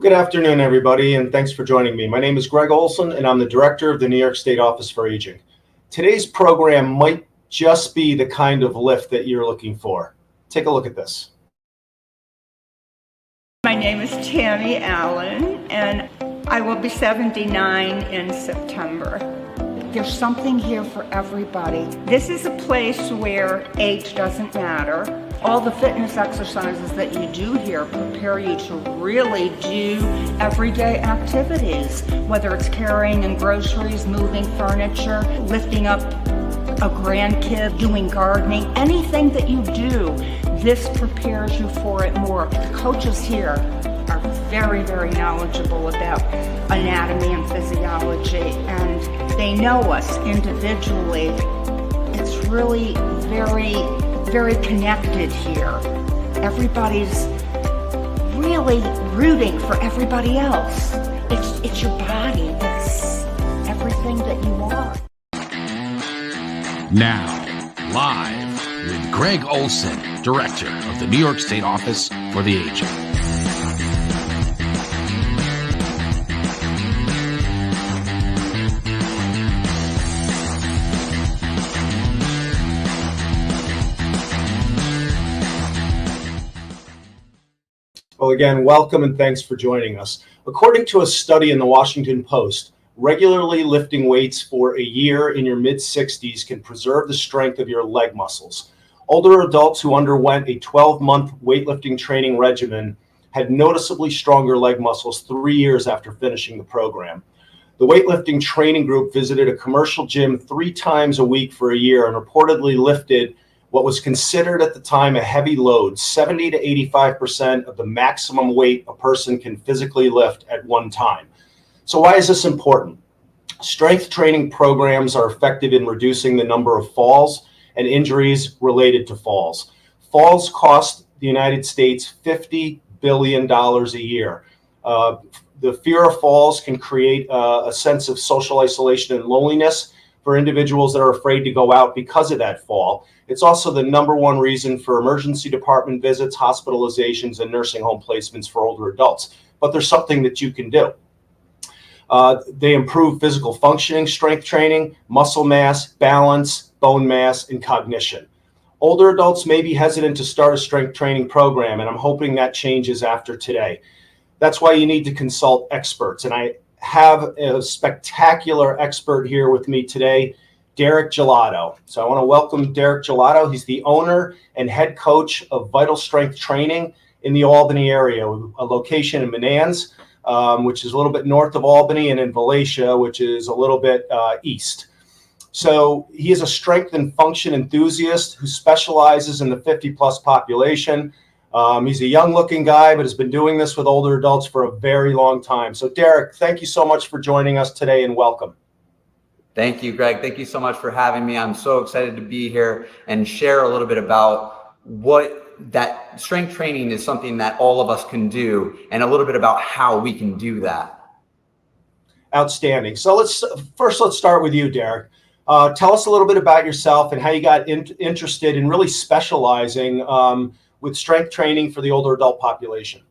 Good afternoon, everybody, and thanks for joining me. My name is Greg Olson, and I'm the director of the New York State Office for Aging. Today's program might just be the kind of lift that you're looking for. Take a look at this. My name is Tammy Allen, and I will be 79 in September. There's something here for everybody. This is a place where age doesn't matter. All the fitness exercises that you do here prepare you to really do everyday activities, whether it's carrying in groceries, moving furniture, lifting up a grandkid, doing gardening, anything that you do, this prepares you for it more. The coaches here are very, very knowledgeable about anatomy and physiology, and they know us individually. It's really very connected here. Everybody's really rooting for everybody else. It's your body. It's everything that you are. Now, live with Greg Olson, Director of the New York State Office for the Aging. Well, again, welcome and thanks for joining us. According to a study in the Washington Post, regularly lifting weights for a year in your mid-60s can preserve the strength of your leg muscles. Older adults who underwent a 12-month weightlifting training regimen had noticeably stronger leg muscles 3 years after finishing the program. The weightlifting training group visited a commercial gym 3 times a week for a year and reportedly lifted what was considered at the time a heavy load, 70 to 85% of the maximum weight a person can physically lift at one time. So why is this important? Strength training programs are effective in reducing the number of falls and injuries related to falls. Falls cost the United States $50 billion a year. The fear of falls can create a sense of social isolation and loneliness for individuals that are afraid to go out because of that fall. It's also the number one reason for emergency department visits, hospitalizations, and nursing home placements for older adults. But there's something that you can do. They improve physical functioning, strength training, muscle mass, balance, bone mass, and cognition. Older adults may be hesitant to start a strength training program, and I'm hoping that changes after today. That's why you need to consult experts, and I have a spectacular expert here with me today, Derek Gelato. So I want to welcome Derek Gelato. He's the owner and head coach of Vital Strength Training in the Albany area, with a location in Menands, which is a little bit north of Albany, and in Valatia, which is a little bit east. So he is a strength and function enthusiast who specializes in the 50-plus population. He's a young-looking guy, but has been doing this with older adults for a very long time. So, Derek, thank you so much for joining us today, and welcome. Thank you, Greg. Thank you so much for having me. I'm so excited to be here and share a little bit about what that strength training is, something that all of us can do, and a little bit about how we can do that. Outstanding. So let's start with you, Derek. Tell us a little bit about yourself and how you got interested in really specializing with strength training for the older adult population.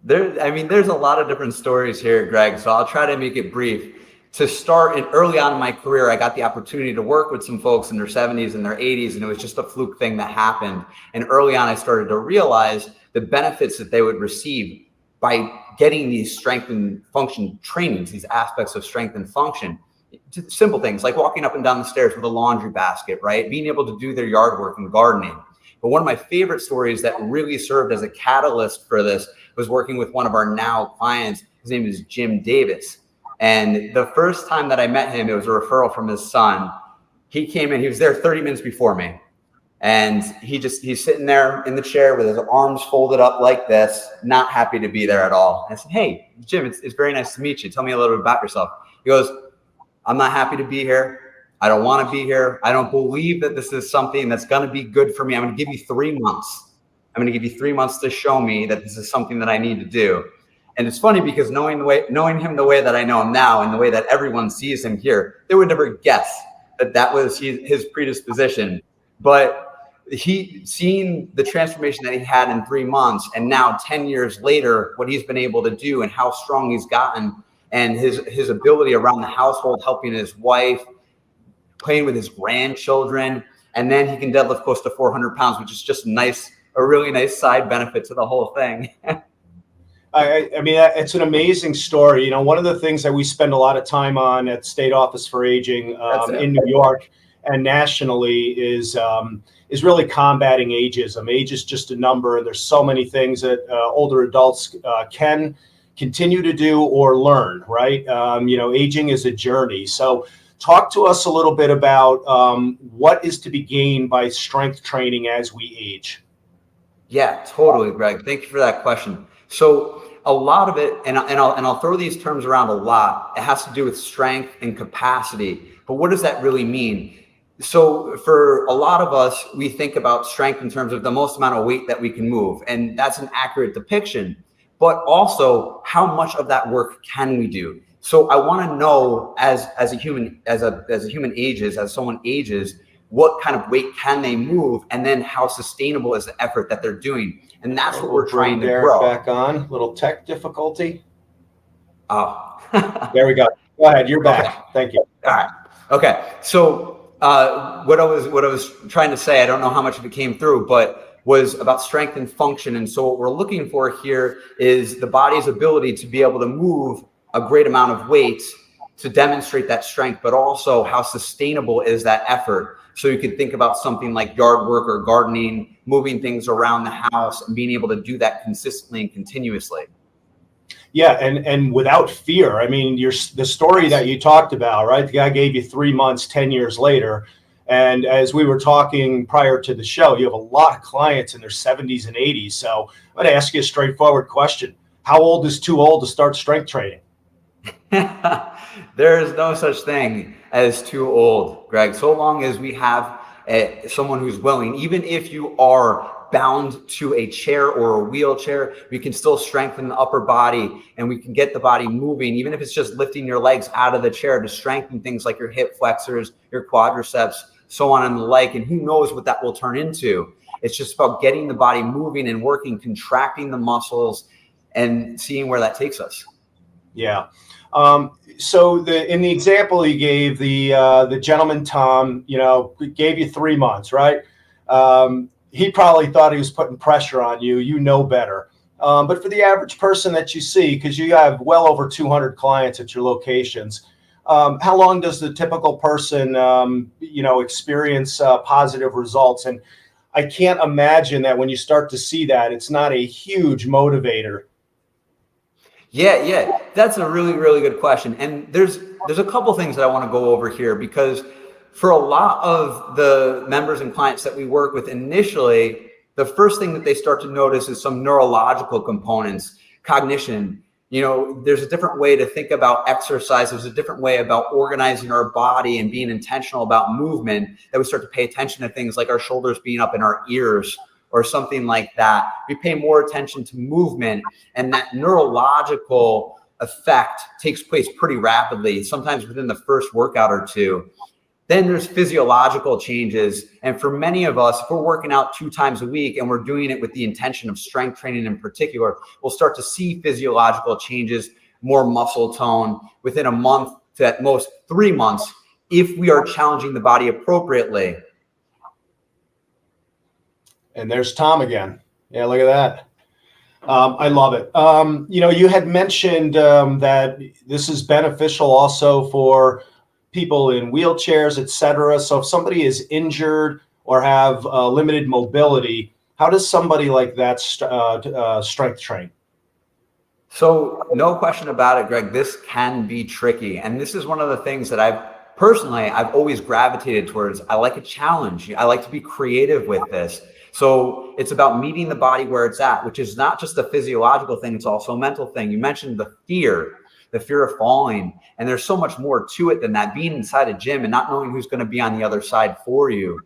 There's a lot of different stories here, Greg, so I'll try to make it brief. To start, early on in my career, I got the opportunity to work with some folks in their 70s and their 80s, and it was just a fluke thing that happened. And early on, I started to realize the benefits that they would receive by getting these strength and function trainings, these aspects of strength and function. Simple things like walking up and down the stairs with a laundry basket, right? Being able to do their yard work and gardening. But one of my favorite stories that really served as a catalyst for this was working with one of our now clients. His name is Jim Davis. And the first time that I met him, it was a referral from his son. He came in, he was there 30 minutes before me. And he's sitting there in the chair with his arms folded up like this, not happy to be there at all. I said, "Hey, Jim, it's very nice to meet you. Tell me a little bit about yourself." He goes, "I'm not happy to be here. I don't want to be here. I don't believe that this is something that's going to be good for me. I'm going to give you 3 months. I'm going to give you 3 months to show me that this is something that I need to do." And it's funny because knowing him the way that I know him now and the way that everyone sees him here, they would never guess that was his predisposition. But he seeing the transformation that he had in 3 months, and now 10 years later, what he's been able to do and how strong he's gotten, and his ability around the household, helping his wife, playing with his grandchildren, and then he can deadlift close to 400 pounds, which is just a really nice side benefit to the whole thing. I mean, it's an amazing story. One of the things that we spend a lot of time on at State Office for Aging in New York and nationally is really combating ageism. Age is just a number, and there's so many things that older adults can continue to do or learn, right? Aging is a journey. So talk to us a little bit about what is to be gained by strength training as we age. Yeah, totally, Greg. Thank you for that question. So a lot of it, and I'll throw these terms around a lot, it has to do with strength and capacity. But what does that really mean? So for a lot of us, we think about strength in terms of the most amount of weight that we can move, and that's an accurate depiction. But also, how much of that work can we do? So I want to know, as a human ages, as someone ages, what kind of weight can they move, and then how sustainable is the effort that they're doing. And that's what we're trying to grow. Back on, little tech difficulty. Oh, there we go. Go ahead, you're back. Okay. Thank you. All right. Okay. So what I was trying to say, I don't know how much of it came through, but was about strength and function. And so what we're looking for here is the body's ability to be able to move a great amount of weight to demonstrate that strength, but also how sustainable is that effort. So you could think about something like yard work or gardening, moving things around the house, and being able to do that consistently and continuously. Yeah, and without fear. I mean, the story that you talked about, right? The guy gave you 3 months, 10 years later. And as we were talking prior to the show, you have a lot of clients in their 70s and 80s. So I'm going to ask you a straightforward question. How old is too old to start strength training? There is no such thing as too old, Greg. So long as we have someone who's willing, even if you are bound to a chair or a wheelchair, we can still strengthen the upper body, and we can get the body moving, even if it's just lifting your legs out of the chair to strengthen things like your hip flexors, your quadriceps, so on and the like. And who knows what that will turn into. It's just about getting the body moving and working, contracting the muscles, and seeing where that takes us. Yeah. So in the example you gave, the gentleman, Tom, gave you 3 months, right? He probably thought he was putting pressure on you. You know better. But for the average person that you see, because you have well over 200 clients at your locations, how long does the typical person, experience positive results? And I can't imagine that when you start to see that, it's not a huge motivator. Yeah, that's a really, really good question. And there's a couple things that I want to go over here, because for a lot of the members and clients that we work with initially, the first thing that they start to notice is some neurological components, cognition. There's a different way to think about exercise. There's a different way about organizing our body and being intentional about movement, that we start to pay attention to things like our shoulders being up in our ears or something like that. We pay more attention to movement, and that neurological effect takes place pretty rapidly, sometimes within the first workout or two. Then there's physiological changes. And for many of us, if we're working out 2 times a week and we're doing it with the intention of strength training in particular, we'll start to see physiological changes, more muscle tone within a month to at most 3 months, if we are challenging the body appropriately. And there's Tom again. Yeah, look at that. I love it. You had mentioned that this is beneficial also for people in wheelchairs, etc. So if somebody is injured or have limited mobility, how does somebody like that strength train? So no question about it, Greg, this can be tricky. And this is one of the things that I've always gravitated towards. I like a challenge. I like to be creative with this. So it's about meeting the body where it's at, which is not just a physiological thing, it's also a mental thing. You mentioned the fear of falling, and there's so much more to it than that, being inside a gym and not knowing who's going to be on the other side for you.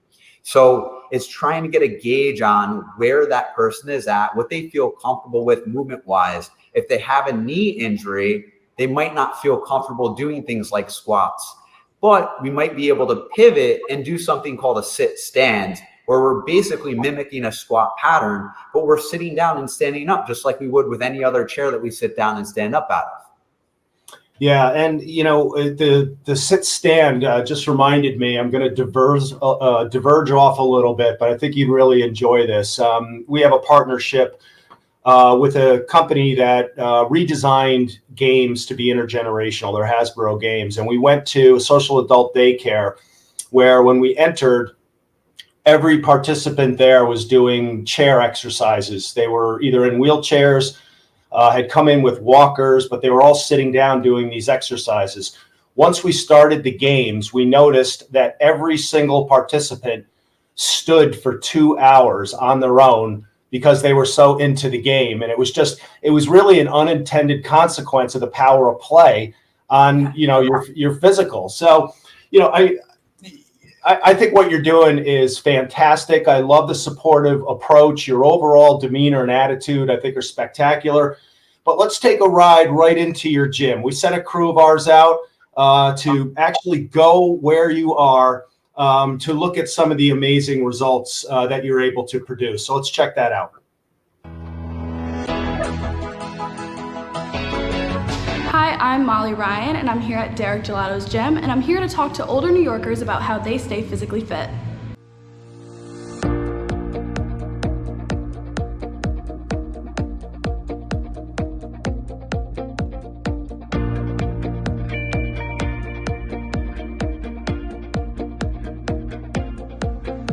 So it's trying to get a gauge on where that person is at, what they feel comfortable with movement wise. If they have a knee injury, they might not feel comfortable doing things like squats, but we might be able to pivot and do something called a sit stand, where we're basically mimicking a squat pattern, but we're sitting down and standing up just like we would with any other chair that we sit down and stand up out of. Yeah, and the sit stand just reminded me. I'm going to diverge off a little bit, but I think you'd really enjoy this. We have a partnership with a company that redesigned games to be intergenerational. They're Hasbro games, and we went to a social adult daycare where, when we entered, every participant there was doing chair exercises. They were either in wheelchairs, had come in with walkers, but they were all sitting down doing these exercises. Once we started the games, we noticed that every single participant stood for 2 hours on their own because they were so into the game. And it was really an unintended consequence of the power of play on, your physical. So, I think what you're doing is fantastic. I love the supportive approach. Your overall demeanor and attitude, I think, are spectacular. But let's take a ride right into your gym. We sent a crew of ours out to actually go where you are to look at some of the amazing results that you're able to produce. So let's check that out. Hi, I'm Molly Ryan, and I'm here at Derek Gelato's gym, and I'm here to talk to older New Yorkers about how they stay physically fit.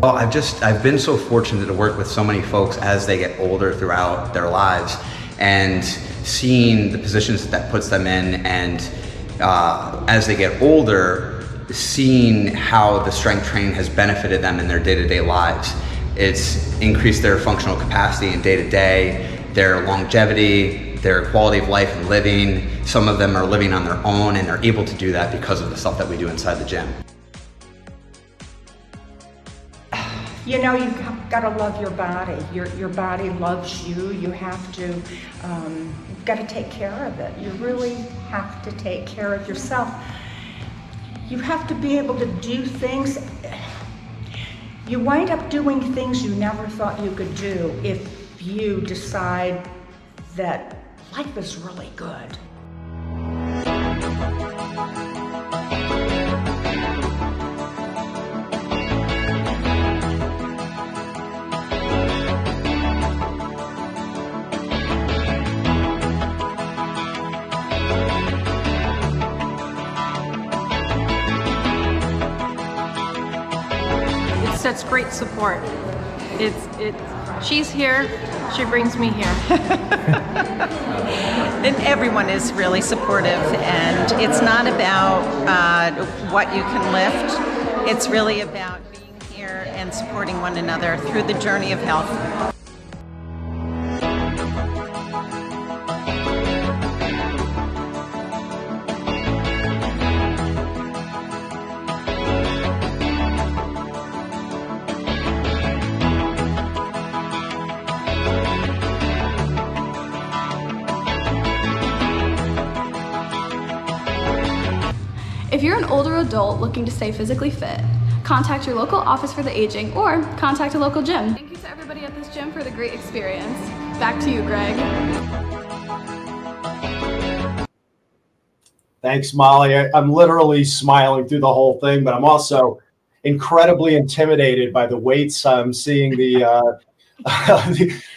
Well, I've been so fortunate to work with so many folks as they get older throughout their lives, and seeing the positions that puts them in, and as they get older, seeing how the strength training has benefited them in their day-to-day lives. It's increased their functional capacity in day-to-day, their longevity, their quality of life and living. Some of them are living on their own, and they're able to do that because of the stuff that we do inside the gym. You've got to love your body. Your body loves you. You have to, you've got to take care of it. You really have to take care of yourself. You have to be able to do things. You wind up doing things you never thought you could do if you decide that life is really good. That's great support. She's here, she brings me here. And everyone is really supportive, and it's not about what you can lift. It's really about being here and supporting one another through the journey of health. If you're an older adult looking to stay physically fit, contact your local office for the aging or contact a local gym. Thank you to everybody at this gym for the great experience. Back to you, Greg. Thanks, Molly. I'm literally smiling through the whole thing, but I'm also incredibly intimidated by the weights I'm seeing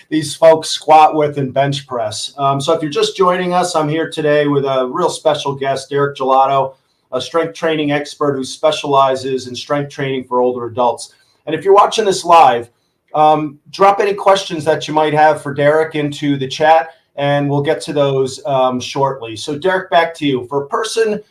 these folks squat with and bench press. So if you're just joining us, I'm here today with a real special guest, Derek Gelato, a strength training expert who specializes in strength training for older adults. And if you're watching this live, drop any questions that you might have for Derek into the chat, and we'll get to those shortly. So Derek, back to you. For a person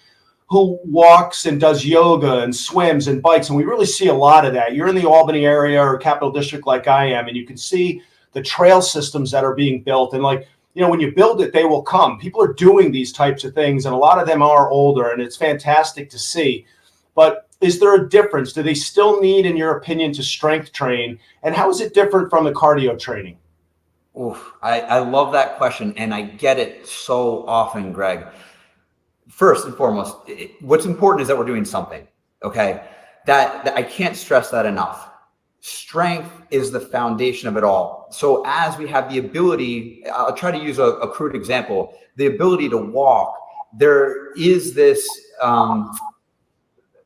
who walks and does yoga and swims and bikes, and we really see a lot of that. You're in the Albany area or Capital District like I am, and you can see the trail systems that are being built. And when you build it, they will come. People are doing these types of things, and a lot of them are older, and it's fantastic to see. But is there a difference? Do they still need, in your opinion, to strength train? And how is it different from the cardio training? Oof, I love that question, and I get it so often, Greg. First and foremost, what's important is that we're doing something, okay? That I can't stress that enough. strength is the foundation of it all. So as we have the ability, I'll try to use a crude example, the ability to walk, there is this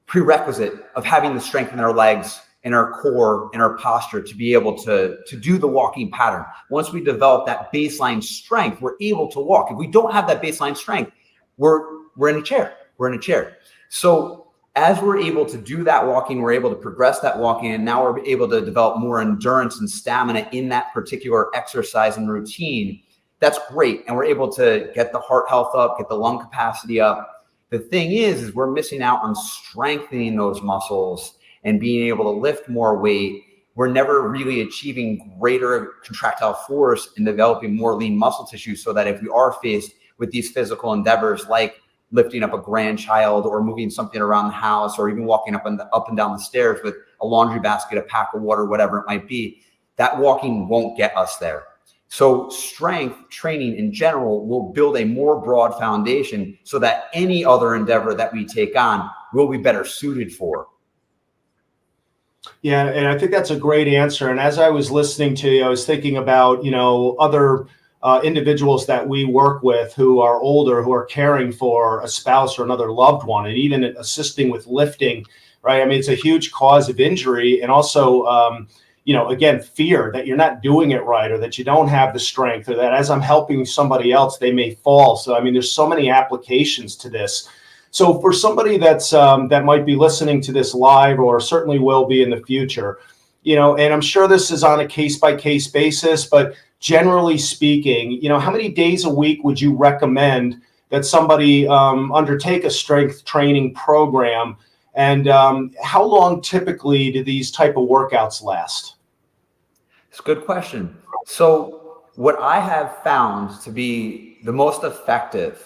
prerequisite of having the strength in our legs, in our core, in our posture to be able to do the walking pattern. Once we develop that baseline strength, we're able to walk. If we don't have that baseline strength, we're in a chair. We're in a chair. So as we're able to do that walking, we're able to progress that walking, and now we're able to develop more endurance and stamina in that particular exercise and routine. That's great. And we're able to get the heart health up, get the lung capacity up. The thing is we're missing out on strengthening those muscles and being able to lift more weight. We're never really achieving greater contractile force and developing more lean muscle tissue, so that if we are faced with these physical endeavors like lifting up a grandchild or moving something around the house, or even walking up and down the stairs with a laundry basket, a pack of water, whatever it might be, that walking won't get us there. So strength training in general will build a more broad foundation so that any other endeavor that we take on will be better suited for. Yeah, and I think that's a great answer. And as I was listening to you, I was thinking about, other individuals that we work with who are older, who are caring for a spouse or another loved one, and even assisting with lifting, right? I mean, it's a huge cause of injury, and also, again, fear that you're not doing it right, or that you don't have the strength, or that as I'm helping somebody else, they may fall. So, I mean, there's so many applications to this. So for somebody that's that might be listening to this live, or certainly will be in the future, and I'm sure this is on a case-by-case basis, but generally speaking, how many days a week would you recommend that somebody undertake a strength training program? And how long typically do these type of workouts last? It's a good question. So what I have found to be the most effective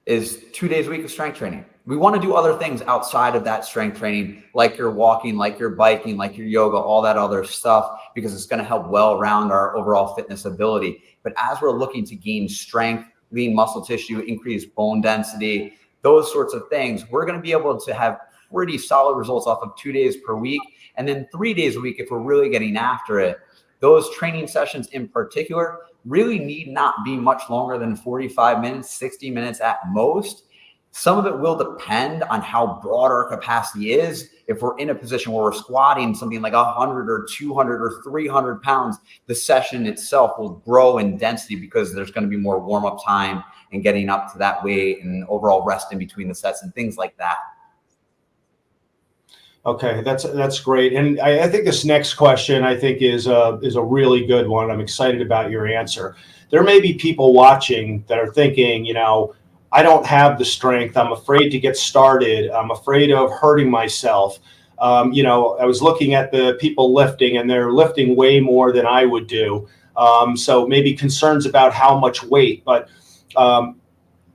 is 2 days a week of strength training. We want to do other things outside of that strength training, like your walking, like your biking, like your yoga, all that other stuff, because it's going to help well round our overall fitness ability. But as we're looking to gain strength, lean muscle tissue, increase bone density, those sorts of things, we're going to be able to have pretty solid results off of 2 days per week. And then 3 days a week, if we're really getting after it. Those training sessions in particular really need not be much longer than 45 minutes, 60 minutes at most. Some of it will depend on how broad our capacity is. If we're in a position where we're squatting something like 100 or 200 or 300 pounds, the session itself will grow in density because there's going to be more warm-up time and getting up to that weight and overall rest in between the sets and things like that. Okay, that's great. And I think this next question, I think, is a really good one. I'm excited about your answer. There may be people watching that are thinking, I don't have the strength. I'm afraid to get started. I'm afraid of hurting myself. I was looking at the people lifting, and they're lifting way more than I would do. So maybe concerns about how much weight, but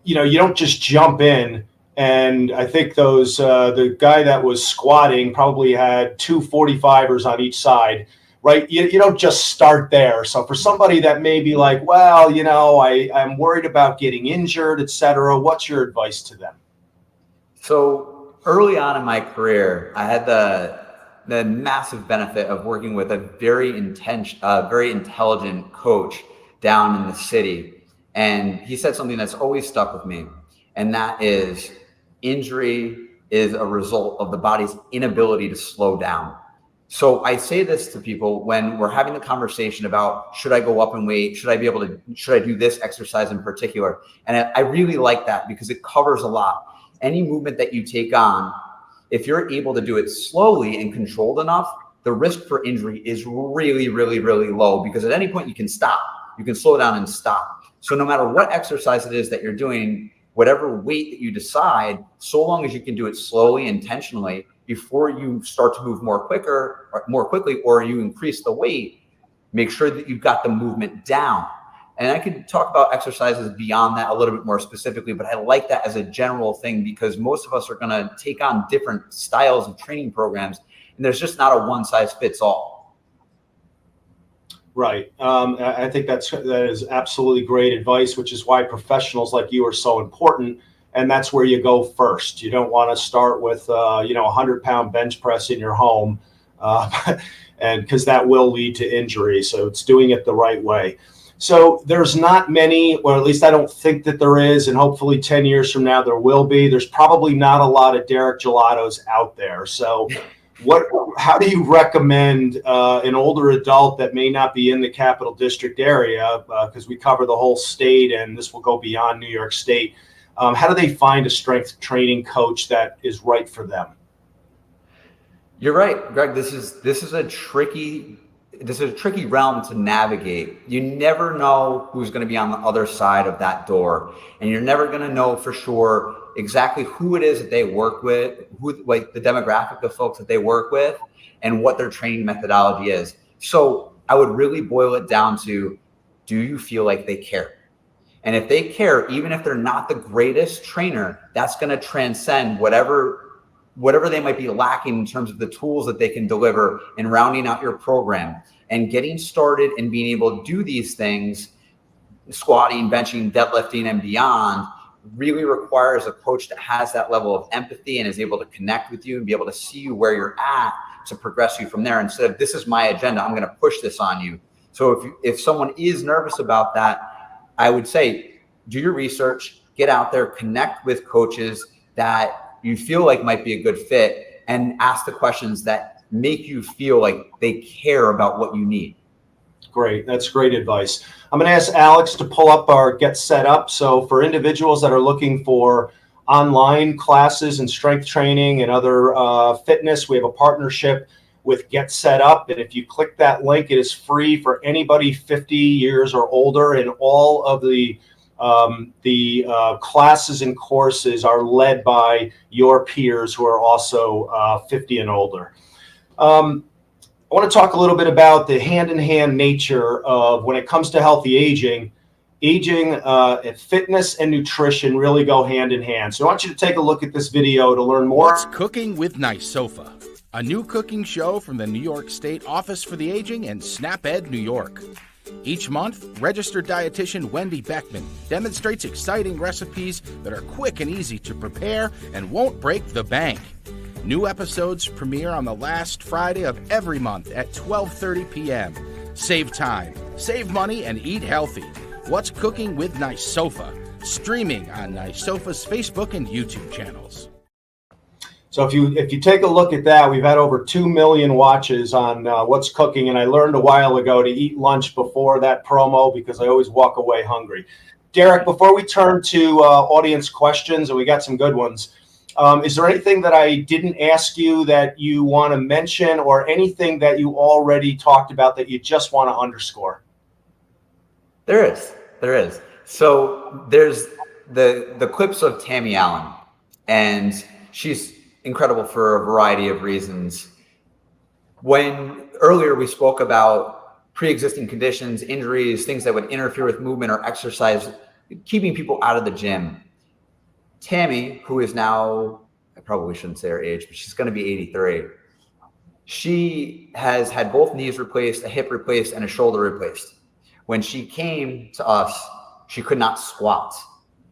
you don't just jump in. And I think the guy that was squatting probably had 2 45ers on each side, right? You don't just start there. So for somebody that may be like, well, I'm worried about getting injured, et cetera, what's your advice to them? So early on in my career, I had the massive benefit of working with a very intelligent coach down in the city. And he said something that's always stuck with me. And that is, injury is a result of the body's inability to slow down. So I say this to people when we're having the conversation about, should I go up in weight? Should I do this exercise in particular? And I really like that because it covers a lot. Any movement that you take on, if you're able to do it slowly and controlled enough, the risk for injury is really, really, really low, because at any point you can stop. You can slow down and stop. So no matter what exercise it is that you're doing, whatever weight that you decide, so long as you can do it slowly, intentionally, before you start to move more quickly, or you increase the weight, make sure that you've got the movement down. And I can talk about exercises beyond that a little bit more specifically, but I like that as a general thing, because most of us are going to take on different styles of training programs, and there's just not a one size fits all. Right. I think that is absolutely great advice, which is why professionals like you are so important. And that's where you go first. You don't want to start with, a 100-pound bench press in your home. and because that will lead to injury. So it's doing it the right way. So there's not many, or at least I don't think that there is, and hopefully 10 years from now there will be. There's probably not a lot of Derek Gelatos out there. So how do you recommend an older adult that may not be in the Capital District area, because we cover the whole state and this will go beyond New York State, how do they find a strength training coach that is right for them? You're right, Greg. This is a tricky realm to navigate. You never know who's going to be on the other side of that door, and you're never going to know for sure exactly who it is that they work with, like the demographic of folks that they work with, and what their training methodology is. So I would really boil it down to, do you feel like they care? And if they care, even if they're not the greatest trainer, that's going to transcend whatever they might be lacking in terms of the tools that they can deliver in rounding out your program and getting started and being able to do these things, squatting, benching, deadlifting, and beyond, really requires a coach that has that level of empathy and is able to connect with you and be able to see you where you're at to progress you from there. Instead of, this is my agenda, I'm going to push this on you. So if someone is nervous about that, I would say, do your research, get out there, connect with coaches that you feel like might be a good fit, and ask the questions that make you feel like they care about what you need. Great. That's great advice. I'm going to ask Alex to pull up our Get Set Up. So for individuals that are looking for online classes and strength training and other fitness, we have a partnership with Get Set Up. And if you click that link, it is free for anybody 50 years or older. And all of the classes and courses are led by your peers who are also 50 and older. I want to talk a little bit about the hand-in-hand nature of, when it comes to healthy aging, fitness and nutrition really go hand in hand. So I want you to take a look at this video to learn more. What's Cooking with Nice Sofa? A new cooking show from the New York State Office for the Aging and SNAP-Ed New York. Each month, registered dietitian Wendy Beckman demonstrates exciting recipes that are quick and easy to prepare and won't break the bank. New episodes premiere on the last Friday of every month at 12:30 p.m. Save time, save money, and eat healthy. What's Cooking with Nice Sofa? Streaming on Nice Sofa's Facebook and YouTube channels. So if you take a look at that, we've had over 2 million watches on What's Cooking, and I learned a while ago to eat lunch before that promo because I always walk away hungry. Derek, before we turn to audience questions, and we got some good ones, is there anything that I didn't ask you that you want to mention, or anything that you already talked about that you just want to underscore? There is. So there's the clips of Tammy Allen, and she's incredible for a variety of reasons. When earlier we spoke about pre-existing conditions, injuries, things that would interfere with movement or exercise, keeping people out of the gym. Tammy, who is now, I probably shouldn't say her age, but she's going to be 83. She has had both knees replaced, a hip replaced, and a shoulder replaced. When she came to us, she could not squat.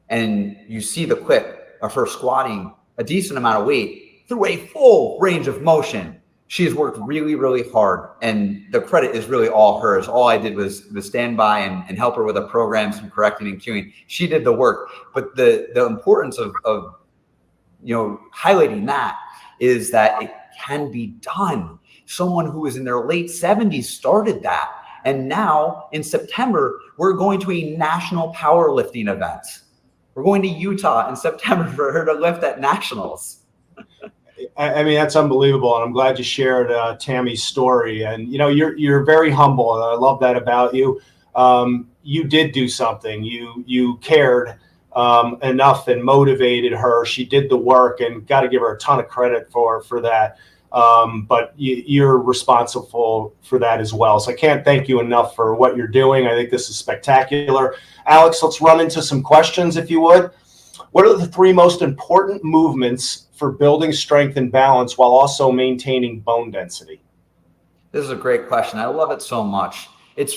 And you see the clip of her squatting a decent amount of weight through a full range of motion. She has worked really, really hard, and the credit is really all hers. All I did was stand by and help her with a program, some correcting and cueing. She did the work. But the importance of highlighting that is that it can be done. Someone who is in their late 70s started that. And now in September, we're going to a national powerlifting event. We're going to Utah in September for her to lift at nationals. I mean, that's unbelievable, and I'm glad you shared Tammy's story. And you're very humble, and I love that about you. You did do something. You cared enough and motivated her. She did the work, and got to give her a ton of credit for that. But you're responsible for that as well. So I can't thank you enough for what you're doing. I think this is spectacular. Alex, let's run into some questions, if you would. What are the 3 most important movements for building strength and balance while also maintaining bone density? This is a great question. I love it so much. It's,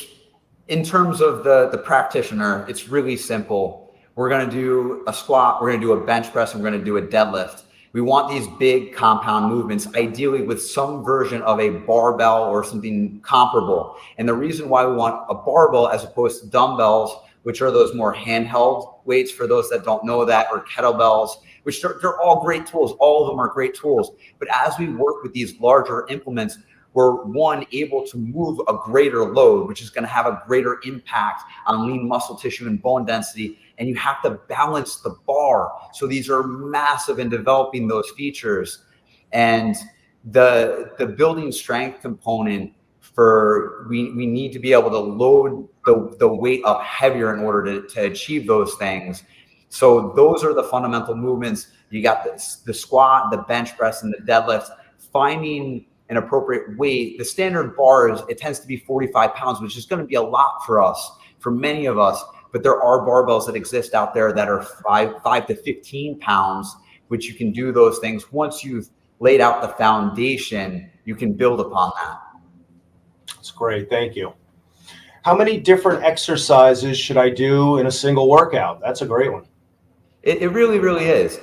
in terms of the practitioner, it's really simple. We're going to do a squat, we're going to do a bench press, and we're going to do a deadlift. We want these big compound movements, ideally with some version of a barbell or something comparable. And the reason why we want a barbell as opposed to dumbbells, which are those more handheld weights for those that don't know that, or kettlebells, which they're all great tools. All of them are great tools. But as we work with these larger implements, we're able to move a greater load, which is going to have a greater impact on lean muscle tissue and bone density. And you have to balance the bar. So these are massive in developing those features. And the building strength component we need to be able to load the weight up heavier in order to achieve those things. So those are the fundamental movements. You got the squat, the bench press, and the deadlift. Finding an appropriate weight. The standard bar it tends to be 45 pounds, which is going to be a lot for many of us. But there are barbells that exist out there that are 5 to 15 pounds, which you can do those things. Once you've laid out the foundation, you can build upon that. That's great. Thank you. How many different exercises should I do in a single workout? That's a great one. It really, really is.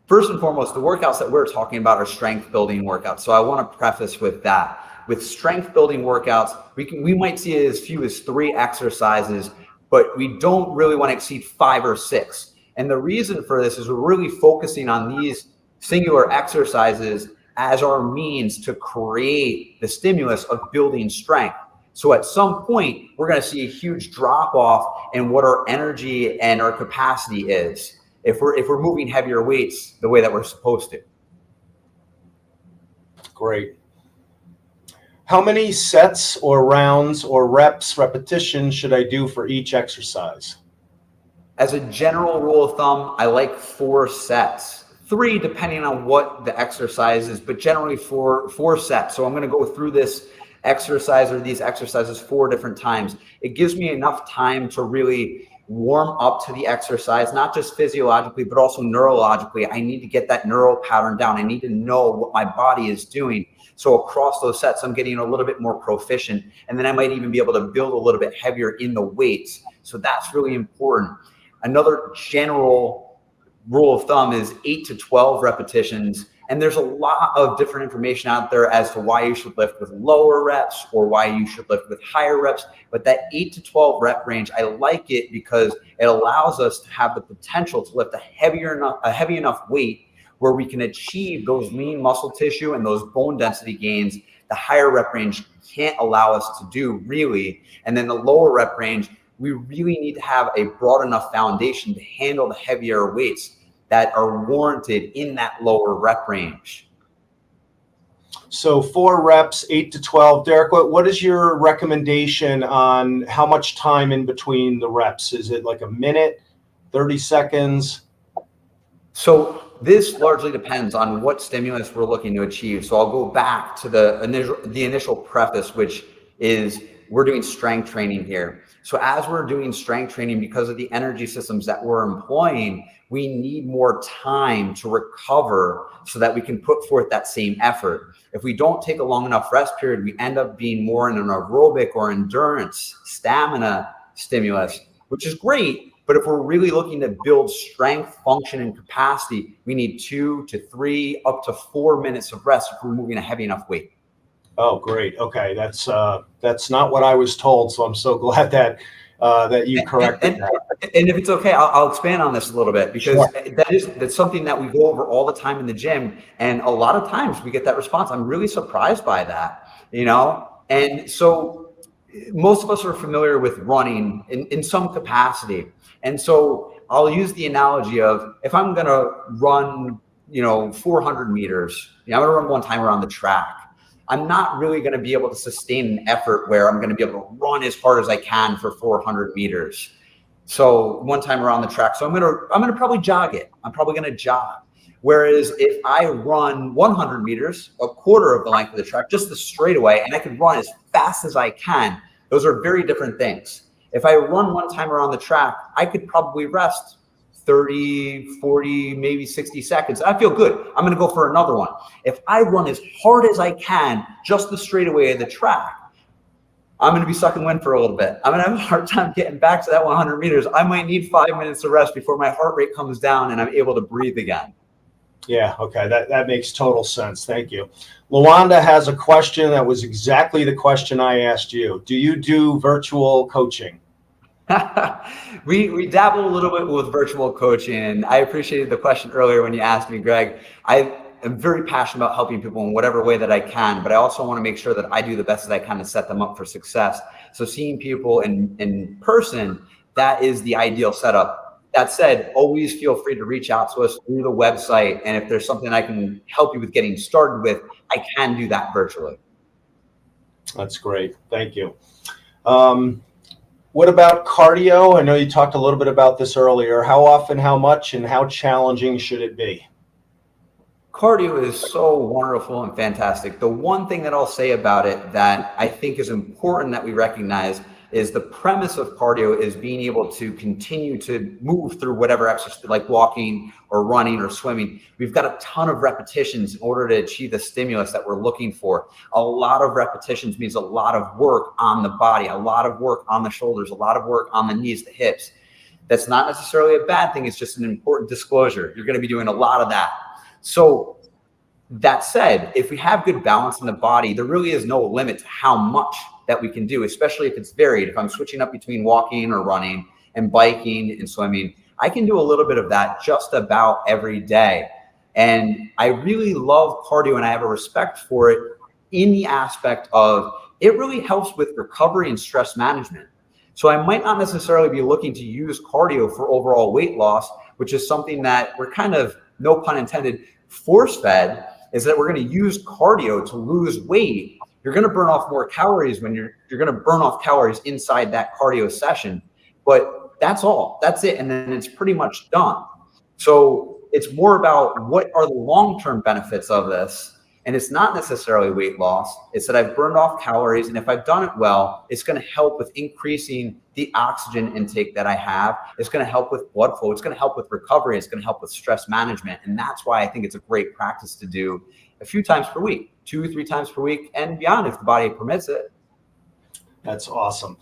First and foremost, the workouts that we're talking about are strength building workouts. So I want to preface with that. With strength building workouts, we might see as few as 3 exercises, but we don't really want to exceed 5 or 6. And the reason for this is we're really focusing on these singular exercises as our means to create the stimulus of building strength. So at some point, we're going to see a huge drop off in what our energy and our capacity is if we're moving heavier weights the way that we're supposed to. Great. How many sets or rounds or repetitions should I do for each exercise? As a general rule of thumb, I like 4 sets. 3 depending on what the exercise is, but generally 4 sets. So I'm going to go through this exercise or these exercises 4 different times. It gives me enough time to really warm up to the exercise, not just physiologically, but also neurologically. I need to get that neural pattern down. I need to know what my body is doing. So across those sets, I'm getting a little bit more proficient. And then I might even be able to build a little bit heavier in the weights. So that's really important. Another general rule of thumb is 8 to 12 repetitions. And there's a lot of different information out there as to why you should lift with lower reps or why you should lift with higher reps. But that 8 to 12 rep range, I like it because it allows us to have the potential to lift a heavy enough weight where we can achieve those lean muscle tissue and those bone density gains. The higher rep range can't allow us to do really. And then the lower rep range, we really need to have a broad enough foundation to handle the heavier weights that are warranted in that lower rep range. So 4 reps, 8 to 12. Derek, what is your recommendation on how much time in between the reps? Is it like a minute, 30 seconds? So this largely depends on what stimulus we're looking to achieve. So I'll go back to the initial preface, which is we're doing strength training here. So as we're doing strength training, because of the energy systems that we're employing, we need more time to recover so that we can put forth that same effort. If we don't take a long enough rest period, we end up being more in an aerobic or endurance stamina stimulus, which is great. But if we're really looking to build strength, function, and capacity, we need 2 to 3, up to 4 minutes of rest if we're moving a heavy enough weight. Oh, great. Okay, that's not what I was told, so I'm so glad that you corrected that. And if it's okay, I'll expand on this a little bit because sure. That's something that we go over all the time in the gym, and a lot of times we get that response. I'm really surprised by that, And so most of us are familiar with running in some capacity, and so I'll use the analogy of if I'm going to run, 400 meters, I'm going to run one time around the track. I'm not really going to be able to sustain an effort where I'm going to be able to run as hard as I can for 400 meters. So one time around the track, so I'm going to probably jog it. I'm probably going to jog. Whereas if I run 100 meters, a quarter of the length of the track, just the straightaway, and I can run as fast as I can, those are very different things. If I run one time around the track, I could probably rest 30, 40, maybe 60 seconds. I feel good. I'm going to go for another one. If I run as hard as I can, just the straightaway of the track, I'm going to be sucking wind for a little bit. I'm going to have a hard time getting back to that 100 meters. I might need 5 minutes of rest before my heart rate comes down and I'm able to breathe again. Yeah, okay, that makes total sense. Thank you. Luanda has a question that was exactly the question I asked you. Do you do virtual coaching? We dabble a little bit with virtual coaching, and I appreciated the question earlier when you asked me, Greg. I am very passionate about helping people in whatever way that I can, but I also want to make sure that I do the best that I can to set them up for success. So seeing people in person, that is the ideal setup. That said, always feel free to reach out to us through the website, and if there's something I can help you with getting started with, I can do that virtually. That's great. Thank you. What about cardio? I know you talked a little bit about this earlier. How often, how much, and how challenging should it be? Cardio is so wonderful and fantastic. The one thing that I'll say about it that I think is important that we recognize is the premise of cardio is being able to continue to move through whatever exercise, like walking or running or swimming. We've got a ton of repetitions in order to achieve the stimulus that we're looking for. A lot of repetitions means a lot of work on the body, a lot of work on the shoulders, a lot of work on the knees, the hips. That's not necessarily a bad thing. It's just an important disclosure. You're going to be doing a lot of that. So that said, if we have good balance in the body, there really is no limit to how much that we can do, especially if it's varied. If I'm switching up between walking or running and biking and swimming, I can do a little bit of that just about every day. And I really love cardio, and I have a respect for it in the aspect of it really helps with recovery and stress management. So I might not necessarily be looking to use cardio for overall weight loss, which is something that we're kind of, no pun intended, force-fed, is that we're going to use cardio to lose weight. You're going to burn off more calories when you're going to burn off calories inside that cardio session, but that's all, that's it. And then it's pretty much done. So it's more about what are the long-term benefits of this. And it's not necessarily weight loss. It's that I've burned off calories. And if I've done it well, it's going to help with increasing the oxygen intake that I have. It's going to help with blood flow. It's going to help with recovery. It's going to help with stress management. And that's why I think it's a great practice to do a few times per week, 2-3 times per week and beyond if the body permits it. That's awesome.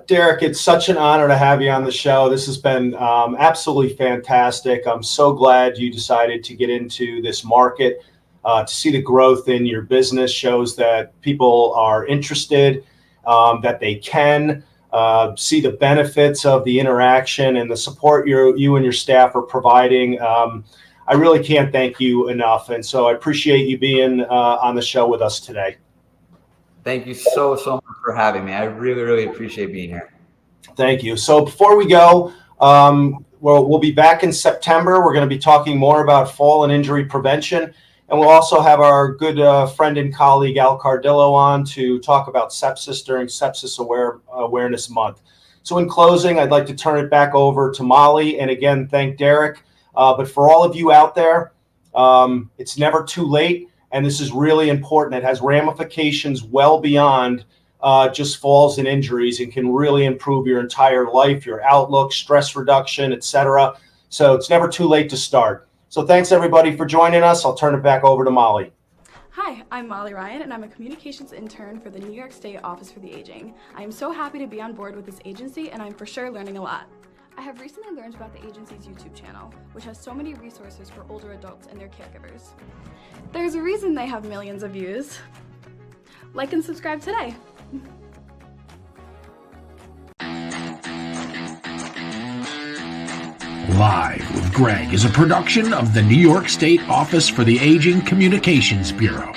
Derek, it's such an honor to have you on the show. This has been absolutely fantastic. I'm so glad you decided to get into this market. To see the growth in your business shows that people are interested, that they can see the benefits of the interaction and the support you and your staff are providing. I really can't thank you enough. And so I appreciate you being on the show with us today. Thank you so much for having me. I really, really appreciate being here. Thank you. So before we go, we'll be back in September. We're going to be talking more about fall and injury prevention. And we'll also have our good friend and colleague, Al Cardillo, on to talk about sepsis during Sepsis Awareness Month. So in closing, I'd like to turn it back over to Molly. And again, thank Derek. But for all of you out there, it's never too late. And this is really important. It has ramifications well beyond just falls and injuries, and can really improve your entire life, your outlook, stress reduction, etc. So it's never too late to start. So thanks everybody for joining us. I'll turn it back over to Molly. Hi, I'm Molly Ryan, and I'm a communications intern for the New York State Office for the Aging. I am so happy to be on board with this agency, and I'm for sure learning a lot. I have recently learned about the agency's YouTube channel, which has so many resources for older adults and their caregivers. There's a reason they have millions of views. Like and subscribe today. Live with Greg is a production of the New York State Office for the Aging Communications Bureau.